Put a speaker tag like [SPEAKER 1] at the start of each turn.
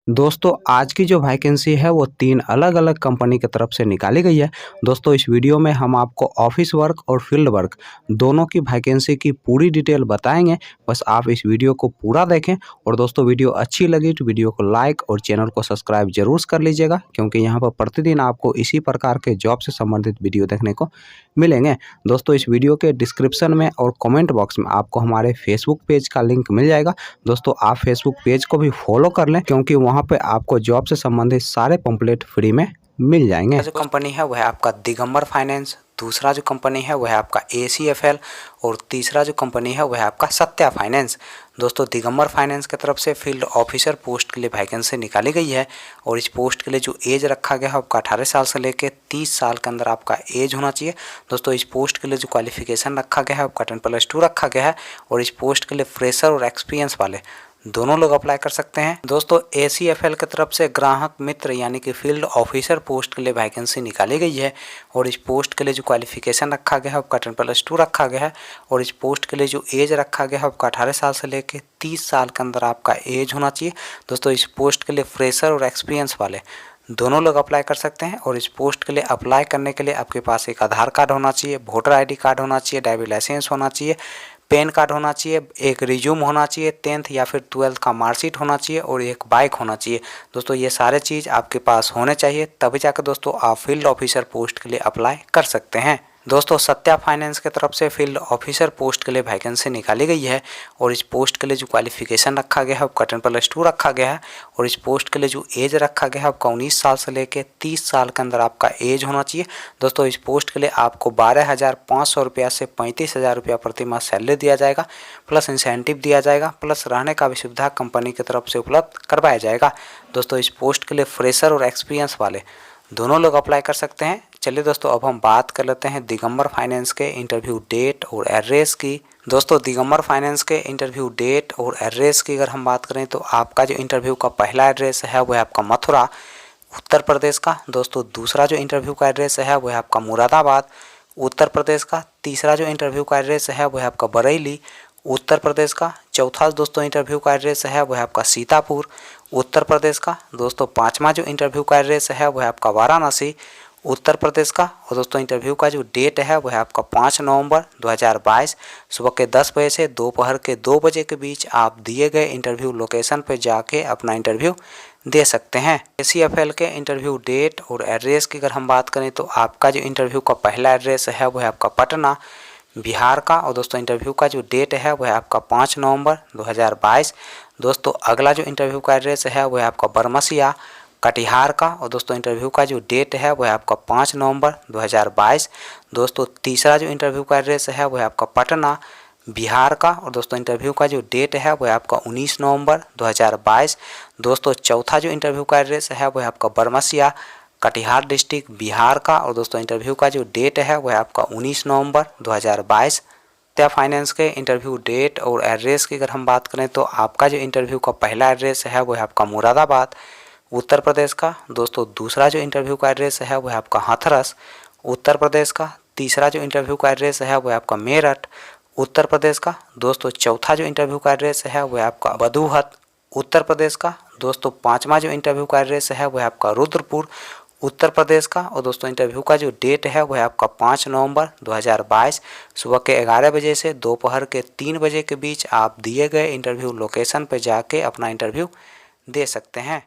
[SPEAKER 1] दोस्तों आज की जो वैकेंसी है वो 3 अलग-अलग कंपनी की तरफ से निकाली गई है। दोस्तों इस वीडियो में हम आपको ऑफिस वर्क और फील्ड वर्क दोनों की वैकेंसी की पूरी डिटेल बताएँगे। बस आप इस वीडियो को पूरा देखें और दोस्तों वीडियो अच्छी लगी तो वीडियो को लाइक और चैनल को सब्सक्राइब ज़रूर कर लीजिएगा, क्योंकि यहाँ पर प्रतिदिन आपको इसी प्रकार के जॉब से संबंधित वीडियो देखने को मिलेंगे। दोस्तों इस वीडियो के डिस्क्रिप्शन में और कमेंट बॉक्स में आपको हमारे फेसबुक पेज का लिंक मिल जाएगा। दोस्तों आप फेसबुक पेज को भी फॉलो कर लें, क्योंकि वहाँ पे आपको जॉब से संबंधित सारे पंपलेट फ्री में मिल जाएंगे। जो कंपनी है वह है आपका दिगंबर फाइनेंस, दूसरा जो कंपनी है वह है आपका ACFL और तीसरा जो कंपनी है वह है आपका सत्या फाइनेंस। दोस्तों दिगंबर फाइनेंस की तरफ से फील्ड ऑफिसर पोस्ट के लिए वैकेंसी निकाली गई है और इस पोस्ट के लिए जो एज रखा गया है आपका 18 साल से लेकर 30 साल के अंदर आपका एज होना चाहिए। दोस्तों इस पोस्ट के लिए जो क्वालिफिकेशन रखा गया है आपका 10+2 रखा गया है और इस पोस्ट के लिए फ्रेशर और एक्सपीरियंस वाले दोनों लोग अप्लाई कर सकते हैं। दोस्तों ACFL की तरफ से ग्राहक मित्र यानी कि फील्ड ऑफिसर पोस्ट के लिए वैकेंसी निकाली गई है और इस पोस्ट के लिए जो क्वालिफिकेशन रखा गया है आपका 10+2 रखा गया है और इस पोस्ट के लिए जो एज रखा गया है आपका 18 साल से लेकर 30 साल के अंदर आपका एज होना चाहिए। दोस्तों इस पोस्ट के लिए फ्रेशर और एक्सपीरियंस वाले दोनों लोग अप्लाई कर सकते हैं और इस पोस्ट के लिए अप्लाई करने के लिए आपके पास एक आधार कार्ड होना चाहिए, वोटर ID कार्ड होना चाहिए, ड्राइविंग लाइसेंस होना चाहिए, पैन कार्ड होना चाहिए, एक रिज्यूम होना चाहिए, 10th या फिर 12th का मार्कशीट होना चाहिए और एक बाइक होना चाहिए। दोस्तों ये सारे चीज़ आपके पास होने चाहिए, तभी जाकर दोस्तों आप फील्ड ऑफिसर पोस्ट के लिए अप्लाई कर सकते हैं। दोस्तों सत्या फाइनेंस की तरफ से फील्ड ऑफिसर पोस्ट के लिए वैकेंसी निकाली गई है और इस पोस्ट के लिए जो क्वालिफिकेशन रखा गया है आपका 10+2 रखा गया है और इस पोस्ट के लिए जो एज रखा गया है आपका 19 साल से लेकर 30 साल के अंदर आपका एज होना चाहिए। दोस्तों इस पोस्ट के लिए आपको 12,500 रुपया से 35,000 रुपया प्रति माह सैलरी दिया जाएगा, प्लस इंसेंटिव दिया जाएगा, प्लस रहने का भी सुविधा कंपनी की तरफ से उपलब्ध करवाया जाएगा। दोस्तों इस पोस्ट के लिए फ्रेशर और एक्सपीरियंस वाले दोनों लोग अप्लाई कर सकते हैं। चलिए दोस्तों अब हम बात कर लेते हैं दिगंबर फाइनेंस के इंटरव्यू डेट और एड्रेस की। दोस्तों दिगंबर फाइनेंस के इंटरव्यू डेट और एड्रेस की अगर हम बात करें तो आपका जो इंटरव्यू का पहला एड्रेस है वह आपका मथुरा उत्तर प्रदेश का। दोस्तों दूसरा जो इंटरव्यू का एड्रेस है वह आपका मुरादाबाद उत्तर प्रदेश का। तीसरा जो इंटरव्यू का एड्रेस है वह आपका बरेली उत्तर प्रदेश का। चौथा दोस्तों इंटरव्यू का एड्रेस है वह आपका सीतापुर उत्तर प्रदेश का। दोस्तों पांचवा जो इंटरव्यू का एड्रेस है वह आपका वाराणसी उत्तर प्रदेश का। और दोस्तों इंटरव्यू का जो डेट है वह आपका 5 नवंबर 2022 सुबह के 10 बजे से दोपहर के 2 बजे के बीच आप दिए गए इंटरव्यू लोकेशन पर जाके अपना इंटरव्यू दे सकते हैं। ACFL के इंटरव्यू डेट और एड्रेस की अगर हम बात करें तो आपका जो इंटरव्यू का पहला एड्रेस है वह आपका पटना बिहार का और दोस्तों इंटरव्यू का जो डेट है वह आपका 5 नवंबर 2022। दोस्तों अगला जो इंटरव्यू का एड्रेस है वह आपका बरमसिया कटिहार का और दोस्तों इंटरव्यू का जो डेट है वह आपका 5 नवंबर 2022। दोस्तों तीसरा जो इंटरव्यू का एड्रेस है वह आपका पटना बिहार का और दोस्तों इंटरव्यू का जो डेट है वह आपका 19 नवंबर 2022। दोस्तों चौथा जो इंटरव्यू का एड्रेस है वह आपका बरमसिया कटिहार डिस्ट्रिक्ट बिहार का और दोस्तों इंटरव्यू का जो डेट है वह आपका 19 नवंबर 2022। सत्या फाइनेंस के इंटरव्यू डेट और एड्रेस की अगर हम बात करें तो आपका जो इंटरव्यू का पहला एड्रेस है वह आपका मुरादाबाद उत्तर प्रदेश का। दोस्तों दूसरा जो इंटरव्यू का एड्रेस है वह आपका हाथरस उत्तर प्रदेश का। तीसरा जो इंटरव्यू का एड्रेस है वह आपका मेरठ उत्तर प्रदेश का। दोस्तों चौथा जो इंटरव्यू का एड्रेस है वह आपका बदूहत उत्तर प्रदेश का। दोस्तों पांचवा जो इंटरव्यू का एड्रेस है वह आपका रुद्रपुर उत्तर प्रदेश का और दोस्तों इंटरव्यू का जो डेट है वह आपका 5 नवंबर 2022 सुबह के 11 बजे से दोपहर के 3 बजे के बीच आप दिए गए इंटरव्यू लोकेशन पर जाके अपना इंटरव्यू दे सकते हैं।